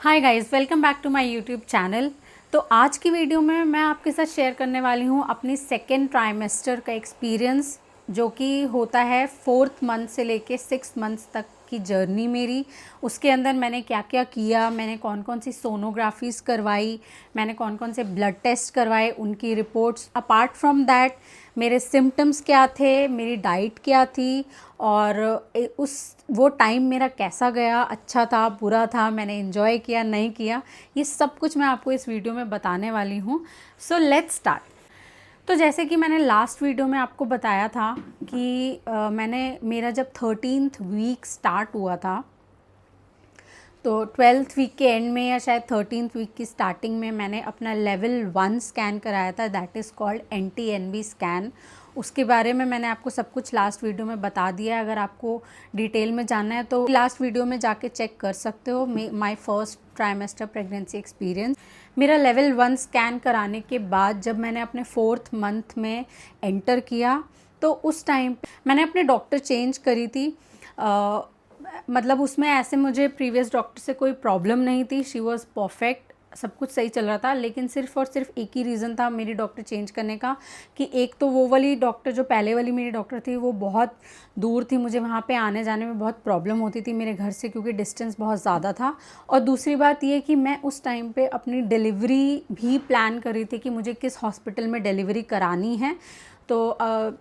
Hi guys, welcome back to my YouTube channel. तो आज की वीडियो में मैं आपके साथ शेयर करने वाली हूँ अपनी सेकेंड ट्राइमेस्टर का एक्सपीरियंस, जो कि होता है 4th मंथ से लेके 6 मंथ्स तक की जर्नी मेरी। उसके अंदर मैंने क्या क्या किया, मैंने कौन कौन सी सोनोग्राफीज करवाई, मैंने कौन कौन से ब्लड टेस्ट करवाए, उनकी रिपोर्ट्स। अपार्ट फ्रॉम दैट मेरे सिम्टम्स क्या थे, मेरी डाइट क्या थी, और उस वो टाइम मेरा कैसा गया, अच्छा था बुरा था, मैंने इन्जॉय किया नहीं किया, ये सब कुछ मैं आपको इस वीडियो में बताने वाली हूँ। So let's start. तो जैसे कि मैंने लास्ट वीडियो में आपको बताया था कि मैंने मेरा जब 13th वीक स्टार्ट हुआ था, तो 12th वीक के एंड में या शायद 13th वीक की स्टार्टिंग में मैंने अपना लेवल 1 स्कैन कराया था, that is called NT-NB scan. उसके बारे में मैंने आपको सब कुछ लास्ट वीडियो में बता दिया है। अगर आपको डिटेल में जानना है तो लास्ट वीडियो में जाके चेक कर सकते हो। My first trimester pregnancy experience. मेरा लेवल 1 स्कैन कराने के बाद जब मैंने अपने 4th मंथ में एंटर किया, तो उस टाइम मैंने अपने डॉक्टर चेंज करी थी। मतलब उसमें ऐसे मुझे प्रीवियस डॉक्टर से कोई प्रॉब्लम नहीं थी, शी वॉज़ परफेक्ट, सब कुछ सही चल रहा था। लेकिन सिर्फ और सिर्फ एक ही रीज़न था मेरी डॉक्टर चेंज करने का, कि एक तो वो वाली डॉक्टर जो पहले वाली मेरी डॉक्टर थी वो बहुत दूर थी, मुझे वहाँ पे आने जाने में बहुत प्रॉब्लम होती थी मेरे घर से, क्योंकि डिस्टेंस बहुत ज़्यादा था। और दूसरी बात ये कि मैं उस टाइम पे अपनी डिलीवरी भी प्लान कर रही थी कि मुझे किस हॉस्पिटल में डिलीवरी करानी है। तो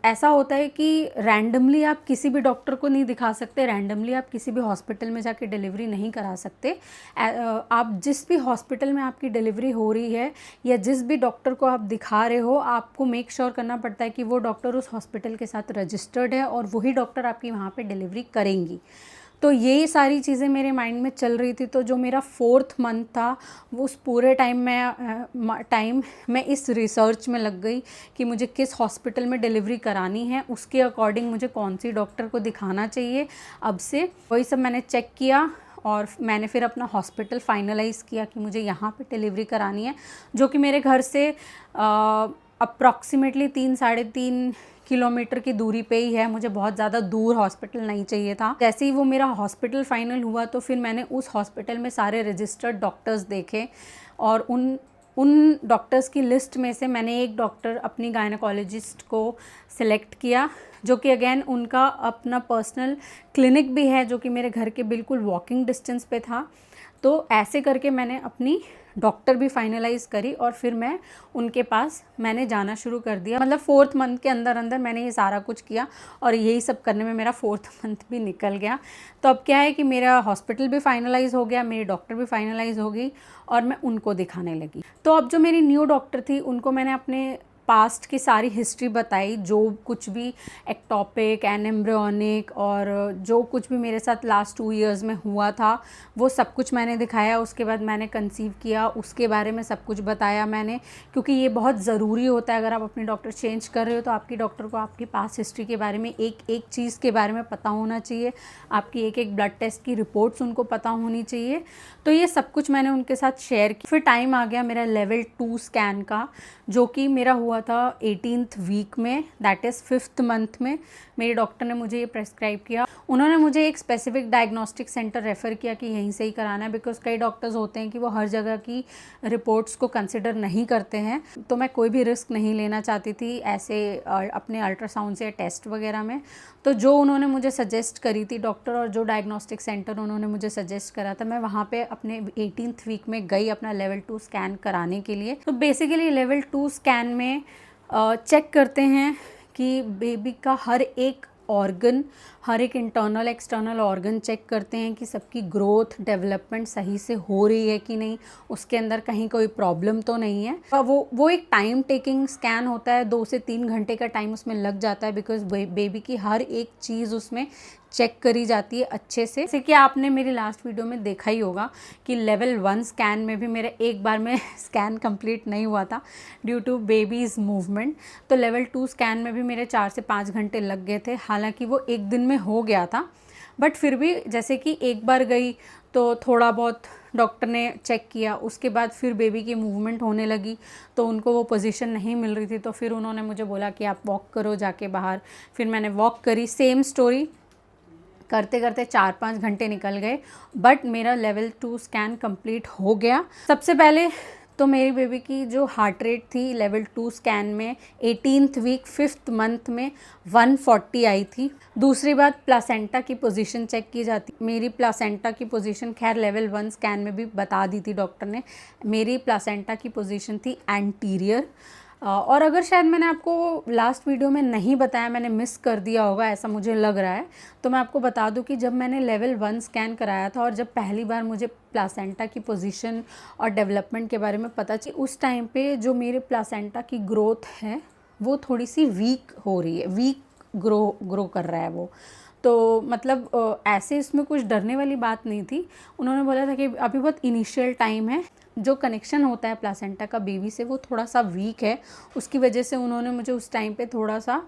ऐसा होता है कि रैंडमली आप किसी भी डॉक्टर को नहीं दिखा सकते, रैंडमली आप किसी भी हॉस्पिटल में जाके डिलीवरी नहीं करा सकते। आप जिस भी हॉस्पिटल में आपकी डिलीवरी हो रही है या जिस भी डॉक्टर को आप दिखा रहे हो, आपको मेक श्योर करना पड़ता है कि वो डॉक्टर उस हॉस्पिटल के साथ रजिस्टर्ड है और वही डॉक्टर आपकी वहाँ पे डिलीवरी करेंगी। तो ये सारी चीज़ें मेरे माइंड में चल रही थी। तो जो मेरा 4th मंथ था, वो उस पूरे टाइम मैं इस रिसर्च में लग गई कि मुझे किस हॉस्पिटल में डिलीवरी करानी है, उसके अकॉर्डिंग मुझे कौन सी डॉक्टर को दिखाना चाहिए। अब से वही सब मैंने चेक किया और मैंने फिर अपना हॉस्पिटल फाइनलाइज़ किया कि मुझे यहाँ पे डिलीवरी करानी है, जो कि मेरे घर से अप्रॉक्सीमेटली 3-3.5 किलोमीटर की दूरी पे ही है। मुझे बहुत ज़्यादा दूर हॉस्पिटल नहीं चाहिए था। जैसे ही वो मेरा हॉस्पिटल फाइनल हुआ, तो फिर मैंने उस हॉस्पिटल में सारे रजिस्टर्ड डॉक्टर्स देखे, और उन डॉक्टर्स की लिस्ट में से मैंने एक डॉक्टर अपनी गायनेकोलॉजिस्ट को सिलेक्ट किया, जो कि अगेन उनका अपना पर्सनल क्लिनिक भी है, जो कि मेरे घर के बिल्कुल वॉकिंग डिस्टेंस पे था। तो ऐसे करके मैंने अपनी डॉक्टर भी फाइनलाइज़ करी और फिर मैं उनके पास मैंने जाना शुरू कर दिया। मतलब 4th मंथ के अंदर अंदर मैंने ये सारा कुछ किया और यही सब करने में मेरा 4th मंथ भी निकल गया। तो अब क्या है कि मेरा हॉस्पिटल भी फाइनलाइज़ हो गया, मेरी डॉक्टर भी फाइनलाइज़ हो गई और मैं उनको दिखाने लगी। तो अब जो मेरी न्यू डॉक्टर थी, उनको मैंने अपने पास्ट की सारी हिस्ट्री बताई, जो कुछ भी एक्टोपिक एंड एम्ब्रियोनिक और जो कुछ भी मेरे साथ लास्ट 2 इयर्स में हुआ था, वो सब कुछ मैंने दिखाया। उसके बाद मैंने कंसीव किया, उसके बारे में सब कुछ बताया मैंने, क्योंकि ये बहुत ज़रूरी होता है। अगर आप अपनी डॉक्टर चेंज कर रहे हो तो आपकी डॉक्टर को आपकी पास्ट हिस्ट्री के बारे में एक एक चीज़ के बारे में पता होना चाहिए, आपकी एक एक ब्लड टेस्ट की रिपोर्ट्स उनको पता होनी चाहिए। तो ये सब कुछ मैंने उनके साथ शेयर किया। फिर टाइम आ गया मेरा लेवल 2 स्कैन का, जो कि मेरा हुआ था 18th वीक में, दैट इज़ 5th मंथ में। मेरे डॉक्टर ने मुझे ये प्रेस्क्राइब किया। उन्होंने मुझे एक स्पेसिफिक डायग्नोस्टिक सेंटर रेफ़र किया कि यहीं से ही कराना है, बिकॉज कई डॉक्टर्स होते हैं कि वो हर जगह की रिपोर्ट्स को कंसिडर नहीं करते हैं। तो मैं कोई भी रिस्क नहीं लेना चाहती थी ऐसे अपने अल्ट्रासाउंड से टेस्ट वगैरह में। तो जो उन्होंने मुझे सजेस्ट करी थी डॉक्टर, और जो डायग्नोस्टिक सेंटर उन्होंने मुझे सजेस्ट करा था, मैं वहाँ पे अपने 18th वीक में गई अपना लेवल 2 स्कैन कराने के लिए। तो बेसिकली लेवल 2 स्कैन में चेक करते हैं कि बेबी का हर एक ऑर्गन, हर एक इंटरनल एक्सटर्नल ऑर्गन चेक करते हैं कि सबकी ग्रोथ डेवलपमेंट सही से हो रही है कि नहीं, उसके अंदर कहीं कोई प्रॉब्लम तो नहीं है। वो एक टाइम टेकिंग स्कैन होता है, 2 से 3 घंटे का टाइम उसमें लग जाता है, बिकॉज बेबी की हर एक चीज़ उसमें चेक करी जाती है अच्छे से। जैसे कि आपने मेरी लास्ट वीडियो में देखा ही होगा कि लेवल 1 स्कैन में भी मेरा एक बार में स्कैन कंप्लीट नहीं हुआ था ड्यू टू बेबीज़ मूवमेंट। तो लेवल 2 स्कैन में भी मेरे 4 से 5 घंटे लग गए थे। हालांकि वो एक दिन में हो गया था, बट फिर भी जैसे कि एक बार गई तो थोड़ा बहुत डॉक्टर ने चेक किया, उसके बाद फिर बेबी की मूवमेंट होने लगी, तो उनको वो पोजीशन नहीं मिल रही थी, तो फिर उन्होंने मुझे बोला कि आप वॉक करो जाके बाहर। फिर मैंने वॉक करी, सेम स्टोरी करते करते 4-5 घंटे निकल गए, बट मेरा लेवल 2 स्कैन कंप्लीट हो गया। सबसे पहले तो मेरी बेबी की जो हार्ट रेट थी लेवल 2 स्कैन में 18th वीक 5th मंथ में 140 आई थी। दूसरी बात, प्लासेंटा की पोजीशन चेक की जाती। मेरी प्लासेंटा की पोजीशन खैर लेवल 1 स्कैन में भी बता दी थी डॉक्टर ने। मेरी प्लासेंटा की पोजीशन थी एंटीरियर। और अगर शायद मैंने आपको लास्ट वीडियो में नहीं बताया, मैंने मिस कर दिया होगा ऐसा मुझे लग रहा है, तो मैं आपको बता दूं कि जब मैंने लेवल 1 स्कैन कराया था और जब पहली बार मुझे प्लासेंटा की पोजीशन और डेवलपमेंट के बारे में पता चली, उस टाइम पे जो मेरे प्लासेंटा की ग्रोथ है वो थोड़ी सी वीक हो रही है, वीक ग्रो कर रहा है वो। तो मतलब ऐसे इसमें कुछ डरने वाली बात नहीं थी। उन्होंने बोला था कि अभी बहुत इनिशियल टाइम है, जो कनेक्शन होता है प्लासेंटा का बेबी से वो थोड़ा सा वीक है, उसकी वजह से उन्होंने मुझे उस टाइम पे थोड़ा सा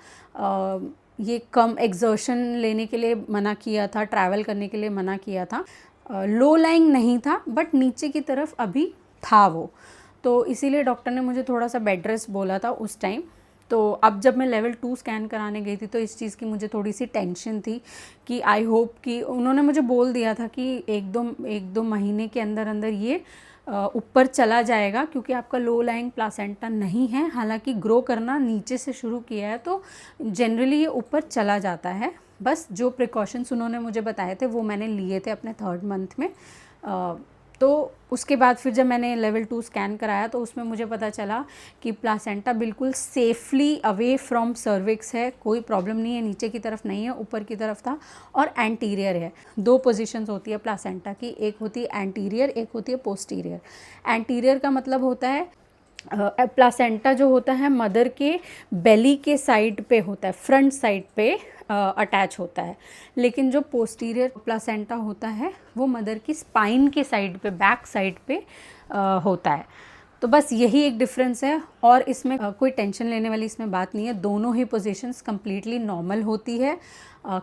ये कम एक्सर्शन लेने के लिए मना किया था, ट्रैवल करने के लिए मना किया था। लो लाइंग नहीं था बट नीचे की तरफ अभी था वो, तो इसीलिए डॉक्टर ने मुझे थोड़ा सा बेड रेस्ट बोला था उस टाइम। तो अब जब मैं लेवल 2 स्कैन कराने गई थी तो इस चीज़ की मुझे थोड़ी सी टेंशन थी कि आई होप कि उन्होंने मुझे बोल दिया था कि एक दो महीने के अंदर अंदर ये ऊपर चला जाएगा, क्योंकि आपका लो लाइंग प्लासेंटा नहीं है। हालांकि ग्रो करना नीचे से शुरू किया है तो जनरली ये ऊपर चला जाता है। बस जो प्रिकॉशंस उन्होंने मुझे बताए थे वो मैंने लिए थे अपने 3rd मंथ में। तो उसके बाद फिर जब मैंने लेवल 2 स्कैन कराया तो उसमें मुझे पता चला कि प्लासेंटा बिल्कुल सेफली अवे फ्रॉम सर्विक्स है, कोई प्रॉब्लम नहीं है, नीचे की तरफ नहीं है, ऊपर की तरफ था और एंटीरियर है। 2 पोजीशंस होती है प्लासेंटा की, एक होती है एंटीरियर, एक होती है पोस्टीरियर। एंटीरियर का मतलब होता है प्लासेंटा जो होता है मदर के बेली के साइड पे होता है, फ्रंट साइड पे अटैच होता है, लेकिन जो पोस्टीरियर प्लासेंटा होता है वो मदर की स्पाइन के साइड पे, बैक साइड पे होता है। तो बस यही एक डिफरेंस है और इसमें कोई टेंशन लेने वाली इसमें बात नहीं है। दोनों ही पोजीशंस कम्प्लीटली नॉर्मल होती है।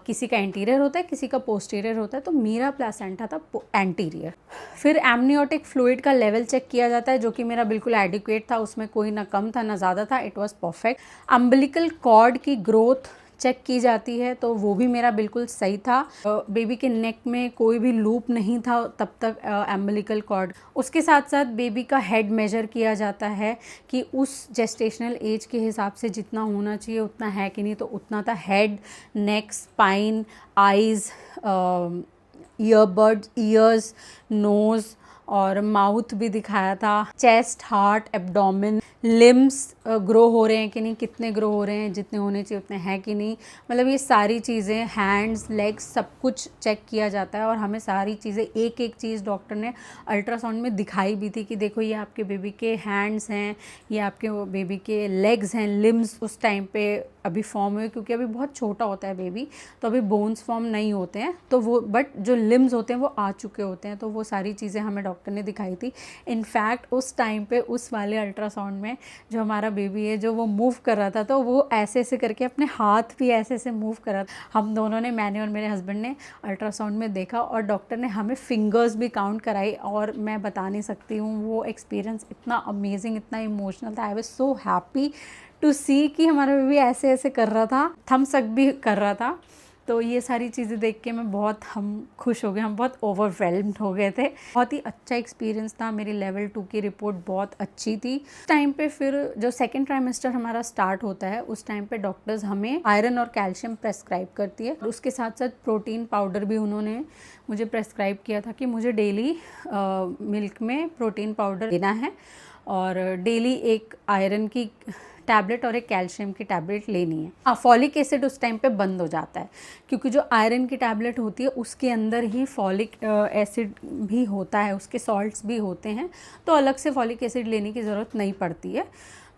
किसी का एंटीरियर होता है, किसी का पोस्टीरियर होता है, तो मेरा प्लासेंटा था एंटीरियर। फिर एमनियोटिक फ्लूइड का लेवल चेक किया जाता है जो कि मेरा बिल्कुल एडिक्वेट था, उसमें कोई ना कम था ना ज़्यादा था, it was perfect. Umbilical cord की ग्रोथ चेक की जाती है तो वो भी मेरा बिल्कुल सही था। बेबी के नेक में कोई भी लूप नहीं था तब तक अम्बिलिकल कॉर्ड। उसके साथ साथ बेबी का हेड मेजर किया जाता है कि उस जेस्टेशनल एज के हिसाब से जितना होना चाहिए उतना है कि नहीं, तो उतना था। Head, neck, spine, eyes, earbuds, ears, nose और माउथ भी दिखाया था। Chest, heart, abdomen, limbs grow हो रहे हैं कि नहीं, कितने ग्रो हो रहे हैं, जितने होने चाहिए उतने हैं कि नहीं, मतलब ये सारी चीज़ें, हैंड्स, लेग्स, सब कुछ चेक किया जाता है। और हमें सारी चीज़ें एक एक चीज़ डॉक्टर ने अल्ट्रासाउंड में दिखाई भी थी कि देखो ये आपके बेबी के हैंड्स हैं, ये आपके बेबी के लेग्स हैं, लिम्स उस टाइम पे अभी फॉर्म हुए, क्योंकि अभी बहुत छोटा होता है बेबी, तो अभी बोन्स फॉर्म नहीं होते हैं, तो वो बट जो लिम्स होते हैं वो आ चुके होते हैं। तो वो सारी चीज़ें हमें डॉक्टर ने दिखाई थी। इनफैक्ट उस टाइम पे उस वाले अल्ट्रासाउंड में जो हमारा बेबी है जो वो मूव कर रहा था, तो वो ऐसे ऐसे करके अपने हाथ भी ऐसे ऐसे मूव कर रहा था। हम दोनों ने, मैंने और मेरे हस्बैंड ने अल्ट्रासाउंड में देखा और डॉक्टर ने हमें फिंगर्स भी काउंट कराई, और मैं बता नहीं सकती हूँ वो एक्सपीरियंस इतना अमेजिंग, इतना इमोशनल था। I was so happy to see कि हमारा बेबी ऐसे ऐसे कर रहा था, थम्स अप भी कर रहा था। तो ये सारी चीज़ें देख के हम खुश हो गए, हम बहुत ओवरवेल्म्ड हो गए थे। बहुत ही अच्छा एक्सपीरियंस था। मेरी लेवल 2 की रिपोर्ट बहुत अच्छी थी। उस टाइम पे फिर जो 2nd ट्राइमेस्टर हमारा स्टार्ट होता है उस टाइम पे डॉक्टर्स हमें आयरन और कैल्शियम प्रेस्क्राइब करती है। उसके साथ साथ प्रोटीन पाउडर भी उन्होंने मुझे प्रेस्क्राइब किया था कि मुझे डेली मिल्क में प्रोटीन पाउडर देना है और डेली एक आयरन की टैबलेट और एक कैल्शियम की टैबलेट लेनी है। हाँ, फॉलिक एसिड उस टाइम पे बंद हो जाता है, क्योंकि जो आयरन की टैबलेट होती है उसके अंदर ही फॉलिक एसिड भी होता है, उसके सॉल्ट्स भी होते हैं, तो अलग से फॉलिक एसिड लेने की ज़रूरत नहीं पड़ती है।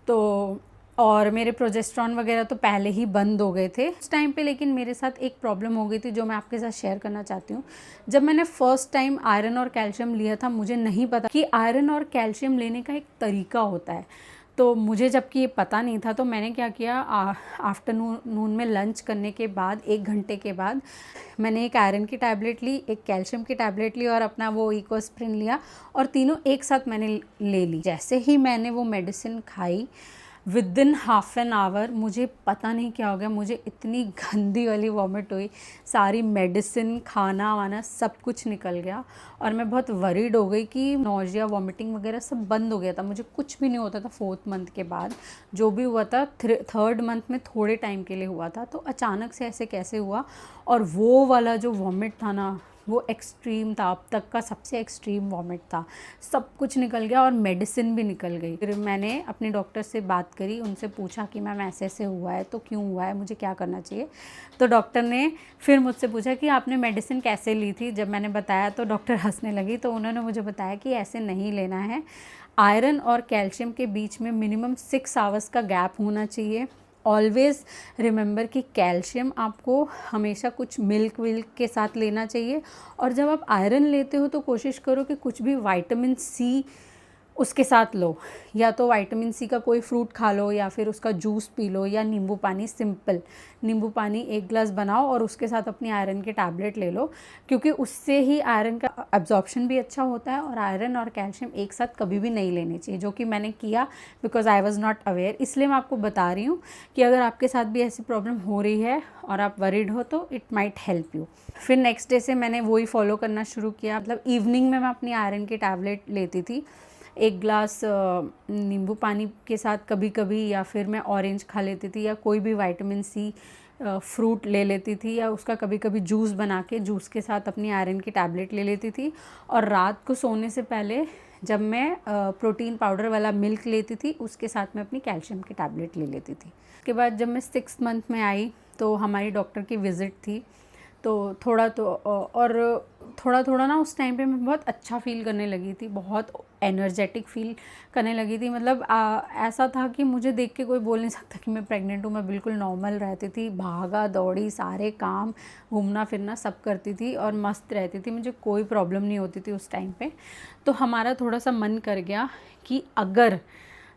तो और मेरे प्रोजेस्ट्रॉन वगैरह तो पहले ही बंद हो गए थे उस टाइम पे। लेकिन मेरे साथ एक प्रॉब्लम हो गई थी जो मैं आपके साथ शेयर करना चाहती हूँ। जब मैंने फर्स्ट टाइम आयरन और कैल्शियम लिया था, मुझे नहीं पता कि आयरन और कैल्शियम लेने का एक तरीका होता है। तो मुझे जबकि ये पता नहीं था, तो मैंने क्या किया, आफ्टरनून में लंच करने के बाद 1 घंटे के बाद मैंने एक आयरन की टैबलेट ली, एक कैल्शियम की टैबलेट ली और अपना वो इकोस्प्रिन लिया, और तीनों एक साथ मैंने ले ली। जैसे ही मैंने वो मेडिसिन खाई, with in half an hour मुझे पता नहीं क्या हो गया, मुझे इतनी गंदी वाली वॉमिट हुई, सारी मेडिसिन खाना वाना सब कुछ निकल गया और मैं बहुत वरीड हो गई कि नोजिया वॉमिटिंग वगैरह सब बंद हो गया था। मुझे कुछ भी नहीं होता था 4th मंथ के बाद, जो भी हुआ था 3rd मंथ में थोड़े टाइम के लिए हुआ था। तो अचानक से ऐसे कैसे हुआ, और वो वाला जो वॉमिट था ना वो एक्सट्रीम था, अब तक का सबसे एक्सट्रीम वॉमिट था। सब कुछ निकल गया और मेडिसिन भी निकल गई। फिर मैंने अपने डॉक्टर से बात करी, उनसे पूछा कि मैम ऐसे ऐसे हुआ है तो क्यों हुआ है, मुझे क्या करना चाहिए। तो डॉक्टर ने फिर मुझसे पूछा कि आपने मेडिसिन कैसे ली थी। जब मैंने बताया तो डॉक्टर हंसने लगी। तो उन्होंने मुझे बताया कि ऐसे नहीं लेना है, आयरन और कैल्शियम के बीच में मिनिमम 6 आवर्स का गैप होना चाहिए। ऑलवेज़ रिमेंबर कि कैल्शियम आपको हमेशा कुछ मिल्क विल्क के साथ लेना चाहिए, और जब आप आयरन लेते हो तो कोशिश करो कि कुछ भी विटामिन सी उसके साथ लो, या तो विटामिन सी का कोई फ्रूट खा लो या फिर उसका जूस पी लो, या नींबू पानी, सिंपल नींबू पानी 1 ग्लास बनाओ और उसके साथ अपनी आयरन के टैबलेट ले लो, क्योंकि उससे ही आयरन का एब्जॉर्प्शन भी अच्छा होता है। और आयरन और कैल्शियम एक साथ कभी भी नहीं लेनी चाहिए, जो कि मैंने किया because I was not aware. इसलिए मैं आपको बता रही हूँ कि अगर आपके साथ भी ऐसी प्रॉब्लम हो रही है और आप वरीड हो तो इट माइट हेल्प यू। फिर नेक्स्ट डे से मैंने वही फॉलो करना शुरू किया, मतलब इवनिंग में मैं अपनी आयरन की टैबलेट लेती थी 1 ग्लास नींबू पानी के साथ कभी कभी, या फिर मैं ऑरेंज खा लेती थी, या कोई भी विटामिन सी फ्रूट ले लेती थी, या उसका कभी कभी जूस बना के जूस के साथ अपनी आयरन की टैबलेट ले लेती थी। और रात को सोने से पहले जब मैं प्रोटीन पाउडर वाला मिल्क लेती थी उसके साथ मैं अपनी कैल्शियम की टैबलेट ले लेती थी। उसके बाद जब मैं 6th मंथ में आई तो हमारी डॉक्टर की विज़िट थी, तो थोड़ा थोड़ा ना उस टाइम पे मैं बहुत अच्छा फ़ील करने लगी थी, बहुत एनर्जेटिक फ़ील करने लगी थी। मतलब ऐसा था कि मुझे देख के कोई बोल नहीं सकता कि मैं प्रेग्नेंट हूँ। मैं बिल्कुल नॉर्मल रहती थी, भागा दौड़ी, सारे काम, घूमना फिरना सब करती थी और मस्त रहती थी, मुझे कोई प्रॉब्लम नहीं होती थी उस टाइम पे। तो हमारा थोड़ा सा मन कर गया कि अगर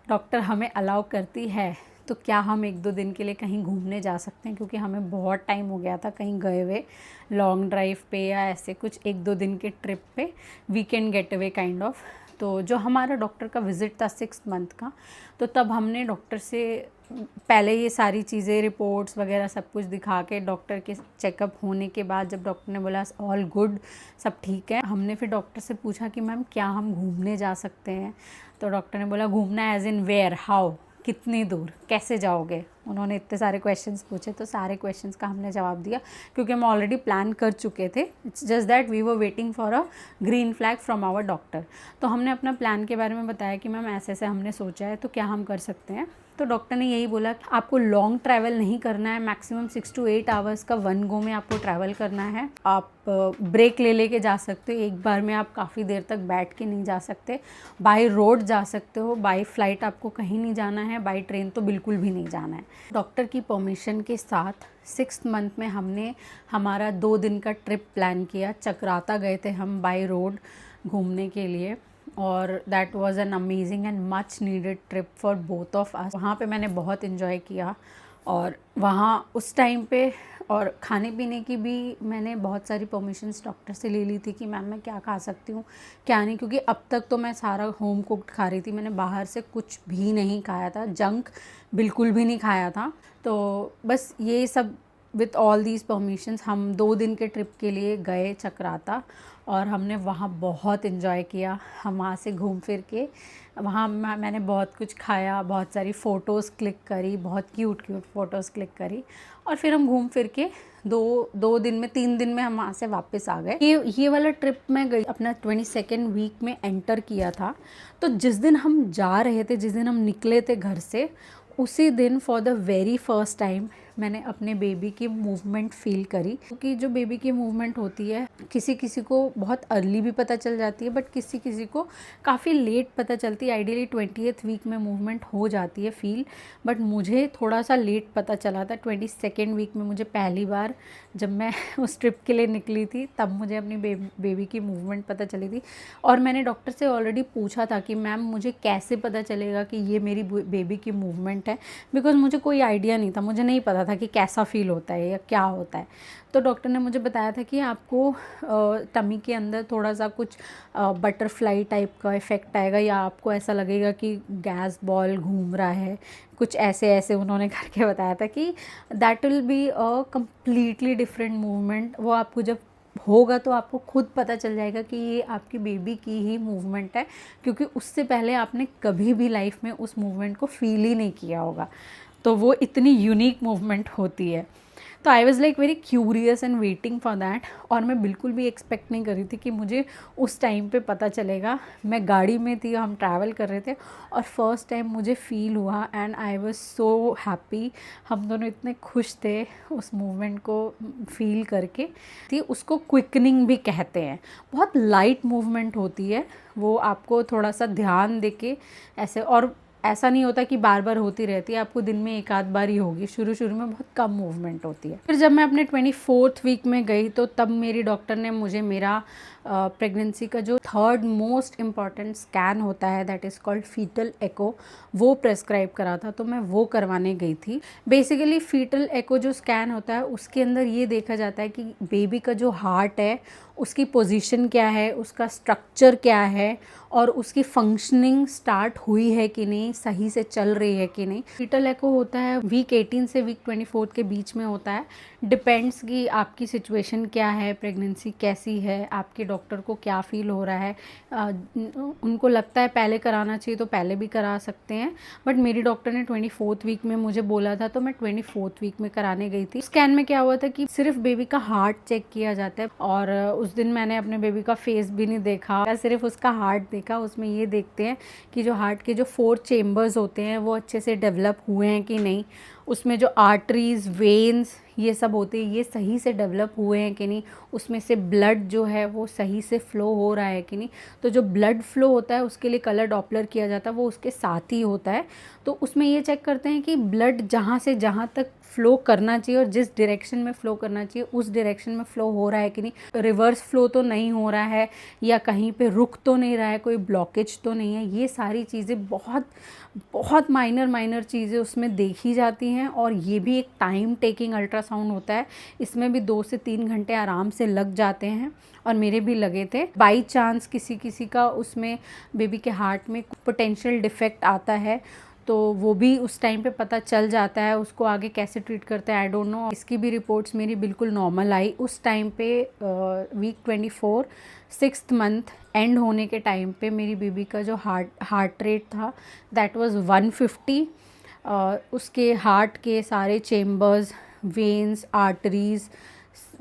डॉक्टर हमें अलाउ करती है तो क्या हम 1-2 दिन के लिए कहीं घूमने जा सकते हैं, क्योंकि हमें बहुत टाइम हो गया था कहीं गए हुए लॉन्ग ड्राइव पे या ऐसे कुछ 1-2 दिन के ट्रिप पे, weekend get away kind of. तो जो हमारा डॉक्टर का विज़िट था 6th मंथ का, तो तब हमने डॉक्टर से पहले ये सारी चीज़ें, रिपोर्ट्स वगैरह सब कुछ दिखा के, डॉक्टर के चेकअप होने के बाद जब डॉक्टर ने बोला ऑल गुड, सब ठीक है, हमने फिर डॉक्टर से पूछा कि मैम क्या हम घूमने जा सकते हैं। तो डॉक्टर ने बोला घूमना एज इन वेयर, हाउ, कितनी दूर, कैसे जाओगे। उन्होंने इतने सारे क्वेश्चंस पूछे, तो सारे क्वेश्चंस का हमने जवाब दिया, क्योंकि हम ऑलरेडी प्लान कर चुके थे। It's just that we were waiting for a green flag from our doctor. तो हमने अपना प्लान के बारे में बताया कि मैम ऐसे ऐसे हमने सोचा है, तो क्या हम कर सकते हैं। तो डॉक्टर ने यही बोला कि आपको लॉन्ग ट्रैवल नहीं करना है, मैक्सिमम 6 to 8 आवर्स का 1 गो में आपको ट्रैवल करना है। आप ब्रेक ले लेके जा सकते हो, एक बार में आप काफ़ी देर तक बैठ के नहीं जा सकते। बाय रोड जा सकते हो, बाय फ्लाइट आपको कहीं नहीं जाना है, बाय ट्रेन तो बिल्कुल भी नहीं जाना है। डॉक्टर की परमिशन के साथ 6th मंथ में हमने हमारा 2 दिन का ट्रिप प्लान किया। चक्राता गए थे हम बाय रोड घूमने के लिए, और that was an amazing and much needed trip for both of us. वहाँ पे मैंने बहुत इन्जॉय किया, और वहाँ उस टाइम पे और खाने पीने की भी मैंने बहुत सारी परमिशंस डॉक्टर से ले ली थी कि मैम मैं क्या खा सकती हूँ क्या नहीं, क्योंकि अब तक तो मैं सारा होम कुक्ड खा रही थी, मैंने बाहर से कुछ भी नहीं खाया था, जंक बिल्कुल भी नहीं खाया था। तो बस ये सब विथ ऑल दीज परमिशंस हम 2 दिन के ट्रिप के लिए गए चक्राता, और हमने वहाँ बहुत इन्जॉय किया। हम वहाँ से घूम फिर के वहाँ मैंने बहुत कुछ खाया, बहुत सारी फ़ोटोज़ क्लिक करी, बहुत क्यूट फ़ोटोज़ क्लिक करी, और फिर हम घूम फिर के 3 दिन में हम वहाँ से वापस आ गए। ये वाला ट्रिप मैं गई अपना 22nd वीक में एंटर किया था। तो जिस दिन हम जा रहे थे, जिस दिन हम निकले थे घर से, उसी दिन for the very first time मैंने अपने बेबी की मूवमेंट फील करी। क्योंकि जो बेबी की मूवमेंट होती है, किसी किसी को बहुत अर्ली भी पता चल जाती है, बट किसी किसी को काफ़ी लेट पता चलती है। आइडियली 20th वीक में मूवमेंट हो जाती है फील, बट मुझे थोड़ा सा लेट पता चला था। 22nd वीक में मुझे पहली बार जब मैं उस ट्रिप के लिए निकली थी, तब मुझे अपनी बेबी की मूवमेंट पता चली थी। और मैंने डॉक्टर से ऑलरेडी पूछा था कि मैम मुझे कैसे पता चलेगा कि ये मेरी बेबी की मूवमेंट है, बिकॉज मुझे कोई आइडिया नहीं था, मुझे नहीं पता था कि कैसा फ़ील होता है या क्या होता है। तो डॉक्टर ने मुझे बताया था कि आपको टमी के अंदर थोड़ा सा कुछ बटरफ्लाई टाइप का इफ़ेक्ट आएगा, या आपको ऐसा लगेगा कि गैस बॉल घूम रहा है, कुछ ऐसे ऐसे उन्होंने करके बताया था कि that will be a completely different movement. वो आपको जब होगा तो आपको खुद पता चल जाएगा कि ये आपकी बेबी की ही मूवमेंट है, क्योंकि उससे पहले आपने कभी भी लाइफ में उस मूवमेंट को फील ही नहीं किया होगा। तो वो इतनी यूनिक मूवमेंट होती है। तो I was like very curious and waiting for that. और मैं बिल्कुल भी एक्सपेक्ट नहीं कर रही थी कि मुझे उस टाइम पे पता चलेगा। मैं गाड़ी में थी, हम ट्रैवल कर रहे थे और फर्स्ट टाइम मुझे फ़ील हुआ and I was so happy. हम दोनों इतने खुश थे उस मूवमेंट को फ़ील करके। थी उसको क्विकनिंग भी कहते हैं। बहुत लाइट मूवमेंट होती है वो, आपको थोड़ा सा ध्यान देके ऐसे, और ऐसा नहीं होता कि बार बार होती रहती है, आपको दिन में एक आध बार ही होगी। शुरू शुरू में बहुत कम मूवमेंट होती है। फिर जब मैं अपने 24th वीक में गई तो तब मेरी डॉक्टर ने मुझे मेरा प्रेगनेंसी का जो थर्ड मोस्ट इम्पॉर्टेंट स्कैन होता है, दैट इज़ कॉल्ड फीटल एको, वो प्रेस्क्राइब करा था। तो मैं वो करवाने गई थी। बेसिकली फीटल एको जो स्कैन होता है उसके अंदर ये देखा जाता है कि बेबी का जो हार्ट है उसकी पोजीशन क्या है, उसका स्ट्रक्चर क्या है, और उसकी फंक्शनिंग स्टार्ट हुई है कि नहीं, सही से चल रही है कि नहीं। फीटल एको होता है वीक 18 से वीक 24 के बीच में होता है। डिपेंड्स कि आपकी सिचुएशन क्या है, प्रेगनेंसी कैसी है, आपके डॉक्टर को क्या फ़ील हो रहा है। उनको लगता है पहले कराना चाहिए तो पहले भी करा सकते हैं, बट मेरी डॉक्टर ने 24th वीक में मुझे बोला था तो मैं 24th वीक में कराने गई थी। स्कैन में क्या हुआ था कि सिर्फ बेबी का हार्ट चेक किया जाता है, और उस दिन मैंने अपने बेबी का फेस भी नहीं देखा, सिर्फ उसका हार्ट देखा। उसमें ये देखते हैं कि जो हार्ट के जो 4 चेम्बर्स होते हैं वो अच्छे से डेवलप हुए हैं कि नहीं, उसमें जो आर्टरीज, वेन्स ये सब होते हैं ये सही से डेवलप हुए हैं कि नहीं, उसमें से ब्लड जो है वो सही से फ़्लो हो रहा है कि नहीं। तो जो ब्लड फ्लो होता है उसके लिए कलर डॉपलर किया जाता है, वो उसके साथ ही होता है। तो उसमें ये चेक करते हैं कि ब्लड जहाँ से जहाँ तक फ़्लो करना चाहिए और जिस डायरेक्शन में फ़्लो करना चाहिए उस डायरेक्शन में फ़्लो हो रहा है कि नहीं, रिवर्स फ़्लो तो नहीं हो रहा है, या कहीं पे रुक तो नहीं रहा है, कोई ब्लॉकेज तो नहीं है। ये सारी चीज़ें बहुत बहुत माइनर चीज़ें उसमें देखी जाती हैं। और ये भी एक टाइम टेकिंग अल्ट्रासाउंड होता है, इसमें भी 2 से 3 घंटे आराम से लग जाते हैं, और मेरे भी लगे थे। बाई चांस किसी का उसमें बेबी के हार्ट में पोटेंशियल डिफेक्ट आता है तो वो भी उस टाइम पे पता चल जाता है। उसको आगे कैसे ट्रीट करते हैं आई डोंट नो। इसकी भी रिपोर्ट्स मेरी बिल्कुल नॉर्मल आई उस टाइम पे। वीक 24 6th मंथ एंड होने के टाइम पे मेरी बेबी का जो हार्ट रेट था दैट वाज 150। उसके हार्ट के सारे chambers, veins, arteries,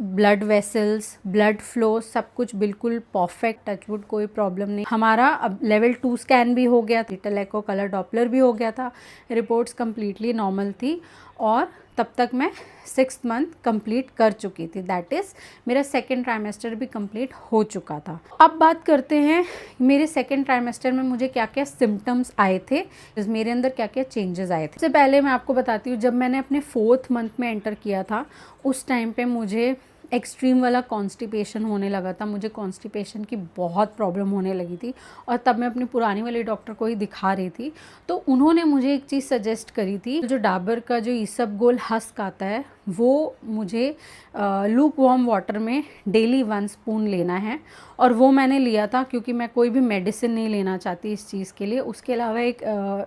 blood vessels, blood flow सब कुछ बिल्कुल परफेक्ट, टचवुड कोई प्रॉब्लम नहीं। हमारा अब लेवल 2 स्कैन भी हो गया, फीटल एको, कलर डॉपलर भी हो गया था, रिपोर्ट्स कम्प्लीटली नॉर्मल थी, और तब तक मैं 6th मंथ कंप्लीट कर चुकी थी। दैट इज़ मेरा सेकेंड ट्राइमेस्टर भी कंप्लीट हो चुका था। अब बात करते हैं मेरे सेकेंड ट्राइमेस्टर में मुझे क्या क्या सिम्टम्स आए थे, मेरे अंदर क्या क्या चेंजेस आए थे। सबसे पहले मैं आपको बताती हूँ, जब मैंने अपने 4th मंथ में एंटर किया था उस टाइम पे मुझे एक्सट्रीम वाला कॉन्स्टिपेशन होने लगा था। मुझे कॉन्स्टिपेशन की बहुत प्रॉब्लम होने लगी थी, और तब मैं अपनी पुरानी वाली डॉक्टर को ही दिखा रही थी। तो उन्होंने मुझे एक चीज़ सजेस्ट करी थी, जो डाबर का जो ईसबगोल हस्क आता है वो मुझे लूक वार्म वाटर में डेली 1 स्पून लेना है। और वो मैंने लिया था क्योंकि मैं कोई भी मेडिसिन नहीं लेना चाहती इस चीज़ के लिए। उसके अलावा एक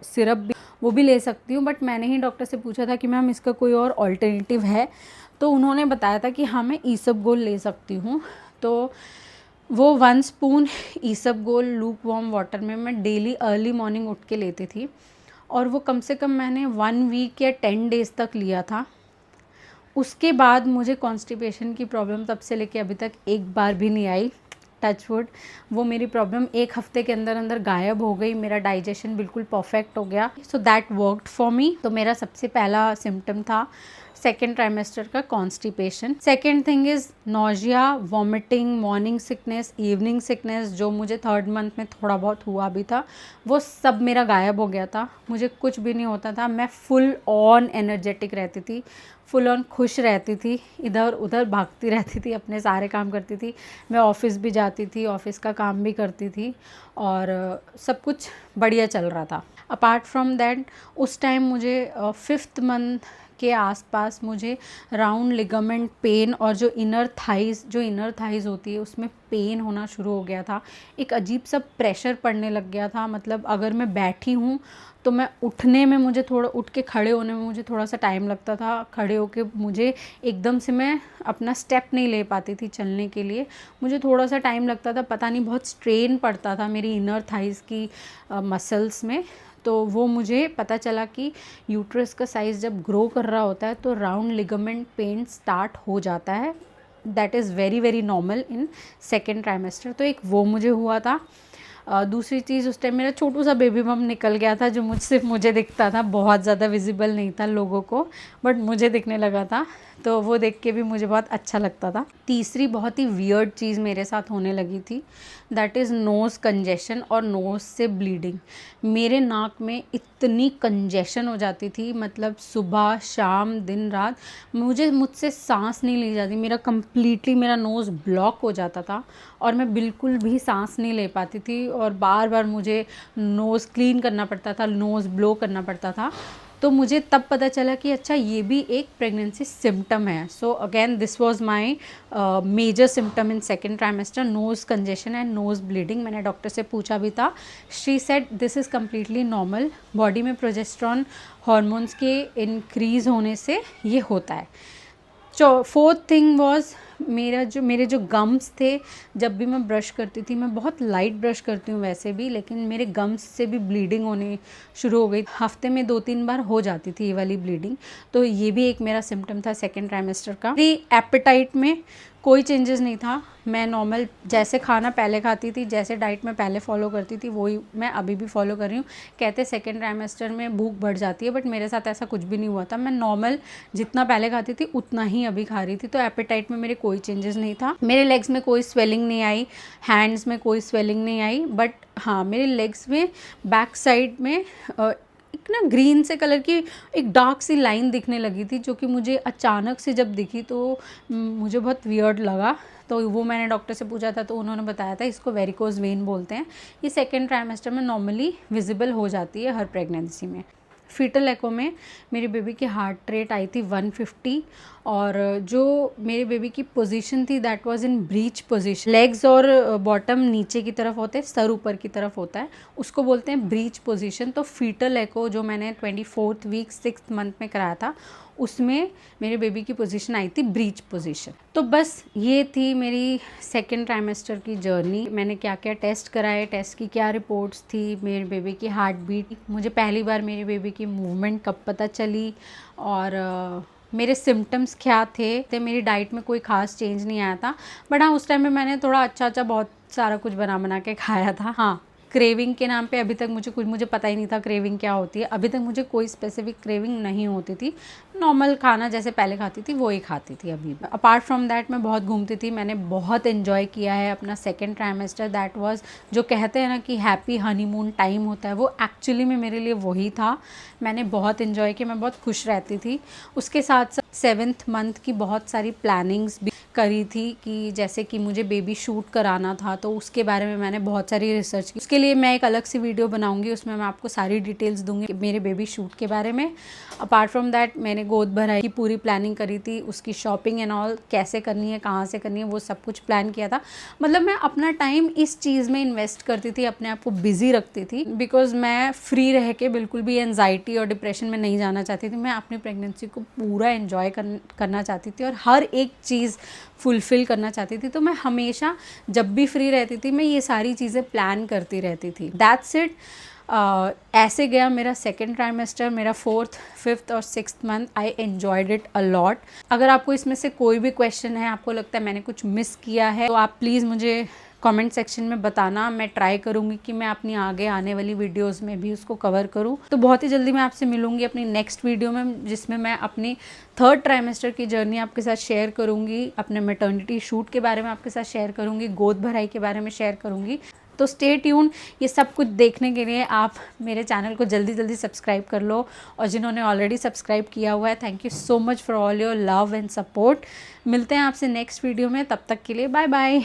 सिरप भी, वो भी ले सकती हूँ, बट मैंने ही डॉक्टर से पूछा था कि मैम इसका कोई और ऑल्टरनेटिव है, तो उन्होंने बताया था कि हाँ मैं ईसबगोल ले सकती हूँ। तो वो 1 spoon isabgol look warm water में मैं डेली अर्ली मॉर्निंग उठ के लेती थी, और वो कम से कम मैंने 1 वीक या 10 डेज़ तक लिया था। उसके बाद मुझे कॉन्स्टिपेशन की प्रॉब्लम तब से लेके अभी तक एक बार भी नहीं आई, टचवुड। वो मेरी प्रॉब्लम 1 हफ्ते के अंदर अंदर गायब हो गई, मेरा डाइजेशन बिल्कुल परफेक्ट हो गया। So that worked for me. तो मेरा सबसे पहला सिम्टम था सेकेंड ट्राइमेस्टर का constipation. Second thing is nausea, vomiting, morning sickness, evening sickness, जो मुझे 3rd मंथ में थोड़ा बहुत हुआ भी था, वो सब मेरा गायब हो गया था। मुझे कुछ भी नहीं होता था, मैं फुल ऑन एनर्जेटिक रहती थी, फुल ऑन खुश रहती थी, इधर उधर भागती रहती थी, अपने सारे काम करती थी। मैं ऑफ़िस भी जाती थी, ऑफ़िस का काम भी करती थी, और सब कुछ बढ़िया चल रहा था। अपार्ट फ्रॉम दैट उस टाइम मुझे 5th मंथ के आसपास मुझे राउंड लिगामेंट पेन और जो इनर थाइज़ होती है उसमें पेन होना शुरू हो गया था। एक अजीब सा प्रेशर पड़ने लग गया था, मतलब अगर मैं बैठी हूँ तो मैं उठने में मुझे थोड़ा, उठ के खड़े होने में मुझे थोड़ा सा टाइम लगता था। खड़े होके मुझे एकदम से मैं अपना स्टेप नहीं ले पाती थी चलने के लिए, मुझे थोड़ा सा टाइम लगता था। पता नहीं, बहुत स्ट्रेन पड़ता था मेरी इनर थाइज़ की मसल्स में। तो वो मुझे पता चला कि यूट्रस का साइज़ जब ग्रो कर रहा होता है तो राउंड लिगामेंट पेन स्टार्ट हो जाता है। That is very very normal in second trimester. तो एक वो मुझे हुआ था। दूसरी चीज़, उस टाइम मेरा छोटू सा बेबी बम्प निकल गया था जो मुझे दिखता था, बहुत ज़्यादा विजिबल नहीं था लोगों को, बट मुझे दिखने लगा था, तो वो देख के भी मुझे बहुत अच्छा लगता था। तीसरी बहुत ही वियर्ड चीज़ मेरे साथ होने लगी थी, दैट इज़ नोज़ कंजेशन और नोज़ से ब्लीडिंग। मेरे नाक में इतनी कंजेशन हो जाती थी, मतलब सुबह शाम दिन रात मुझसे सांस नहीं ली जाती। मेरा नोज़ ब्लॉक हो जाता था और मैं बिल्कुल भी सांस नहीं ले पाती थी और बार बार मुझे नोज़ क्लीन करना पड़ता था, नोज़ ब्लो करना पड़ता था। तो मुझे तब पता चला कि अच्छा, ये भी एक प्रेगनेंसी सिम्टम है। So again this was my major symptom in second trimester, nose congestion and nose bleeding. मैंने डॉक्टर से पूछा भी था, she said this is completely normal, body में प्रोजेस्टेरॉन हार्मोन्स के इंक्रीज़ होने से ये होता है। फोर्थ थिंग वॉज मेरे जो गम्स थे, जब भी मैं ब्रश करती थी, मैं बहुत लाइट ब्रश करती हूँ वैसे भी, लेकिन मेरे गम्स से भी ब्लीडिंग होनी शुरू हो गई। हफ्ते में 2-3 बार हो जाती थी ये वाली ब्लीडिंग। तो ये भी एक मेरा सिम्टम था सेकेंड ट्राइमेस्टर का। मेरी एपेटाइट में कोई चेंजेस नहीं था, मैं नॉर्मल जैसे खाना पहले खाती थी, जैसे डाइट में पहले फॉलो करती थी, वही मैं अभी भी फॉलो कर रही हूँ। कहते सेकेंड ट्राइमेस्टर में भूख बढ़ जाती है, बट मेरे साथ ऐसा कुछ भी नहीं हुआ था। मैं नॉर्मल जितना पहले खाती थी उतना ही अभी खा रही थी। तो एपेटाइट में मेरे कोई चेंजेस नहीं था। मेरे लेग्स में कोई स्वेलिंग नहीं आई, हैंड्स में कोई स्वेलिंग नहीं आई, बट हाँ, मेरे लेग्स में बैक साइड में एक ना ग्रीन से कलर की एक डार्क सी लाइन दिखने लगी थी, जो कि मुझे अचानक से जब दिखी तो मुझे बहुत वियर्ड लगा। तो वो मैंने डॉक्टर से पूछा था, तो उन्होंने बताया था इसको वेरिकोज वेन बोलते हैं। ये सेकेंड ट्राइमेस्टर में नॉर्मली विजिबल हो जाती है हर प्रेगनेंसी में। फीटल एको में मेरी बेबी की हार्ट रेट आई थी 150 और जो मेरे बेबी की पोजीशन थी that was in breach position. Legs और बॉटम नीचे की तरफ होते हैं, सर ऊपर की तरफ होता है, उसको बोलते हैं ब्रीच पोजीशन। तो फीटल एको जो मैंने 24th वीक 6th मंथ में कराया था, उसमें मेरे बेबी की पोजीशन आई थी ब्रीच पोजीशन। तो बस ये थी मेरी सेकेंड ट्राइमेस्टर की जर्नी। मैंने क्या क्या टेस्ट कराए, टेस्ट की क्या रिपोर्ट्स थी, मेरे बेबी की हार्ट बीट, मुझे पहली बार मेरे बेबी की मूवमेंट कब पता चली, और मेरे सिम्टम्स क्या थे। मेरी डाइट में कोई ख़ास चेंज नहीं आया था, बट हाँ, उस टाइम में मैंने थोड़ा अच्छा बहुत सारा कुछ बना के खाया था। हाँ, क्रेविंग के नाम पे अभी तक मुझे पता ही नहीं था क्रेविंग क्या होती है। अभी तक मुझे कोई स्पेसिफिक क्रेविंग नहीं होती थी, नॉर्मल खाना जैसे पहले खाती थी वो ही खाती थी अभी। अपार्ट फ्रॉम दैट मैं बहुत घूमती थी, मैंने बहुत एंजॉय किया है अपना सेकेंड ट्राइमेस्टर। दैट वाज, जो कहते हैं ना कि हैप्पी हनीमून टाइम होता है, वो एक्चुअली में मेरे लिए वही था। मैंने बहुत एंजॉय किया, मैं बहुत खुश रहती थी। उसके साथ साथ 7th मंथ की बहुत सारी प्लानिंग्स भी करी थी, कि जैसे कि मुझे बेबी शूट कराना था, तो उसके बारे में मैंने बहुत सारी रिसर्च की। उसके लिए मैं एक अलग सी वीडियो बनाऊंगी, उसमें मैं आपको सारी डिटेल्स दूंगी मेरे बेबी शूट के बारे में। अपार्ट फ्रॉम दैट मैंने गोद भराई की पूरी प्लानिंग करी थी, उसकी शॉपिंग एंड ऑल कैसे करनी है, कहाँ से करनी है, वो सब कुछ प्लान किया था। मतलब मैं अपना टाइम इस चीज़ में इन्वेस्ट करती थी, अपने आप को बिजी रखती थी, बिकॉज मैं फ्री रह के बिल्कुल भी एनजाइटी और डिप्रेशन में नहीं जाना चाहती थी। मैं अपनी प्रेगनेंसी को पूरा एंजॉय करना चाहती थी और हर एक चीज़ फुलफ़िल करना चाहती थी। तो मैं हमेशा जब भी फ्री रहती थी, मैं ये सारी चीज़ें प्लान करती रहती थी। That's it. ऐसे गया मेरा सेकेंड ट्राइमेस्टर, मेरा 4th, 5th और 6th month. I enjoyed it a lot. अगर आपको इसमें से कोई भी क्वेश्चन है, आपको लगता है मैंने कुछ मिस किया है, तो आप प्लीज़ मुझे कमेंट सेक्शन में बताना। मैं ट्राई करूँगी कि मैं अपनी आगे आने वाली वीडियोस में भी उसको कवर करूँ। तो बहुत ही जल्दी मैं आपसे मिलूँगी अपनी नेक्स्ट वीडियो में, जिसमें मैं अपनी 3rd ट्राइमेस्टर की जर्नी आपके साथ शेयर करूँगी, अपने मैटर्निटी शूट के बारे में आपके साथ शेयर करूँगी, गोद भराई के बारे में शेयर करूँगी। तो स्टे ट्यून। ये सब कुछ देखने के लिए आप मेरे चैनल को जल्दी सब्सक्राइब कर लो, और जिन्होंने ऑलरेडी सब्सक्राइब किया हुआ है, thank you so much for all your love and support. मिलते हैं आपसे नेक्स्ट वीडियो में, तब तक के लिए बाय बाय।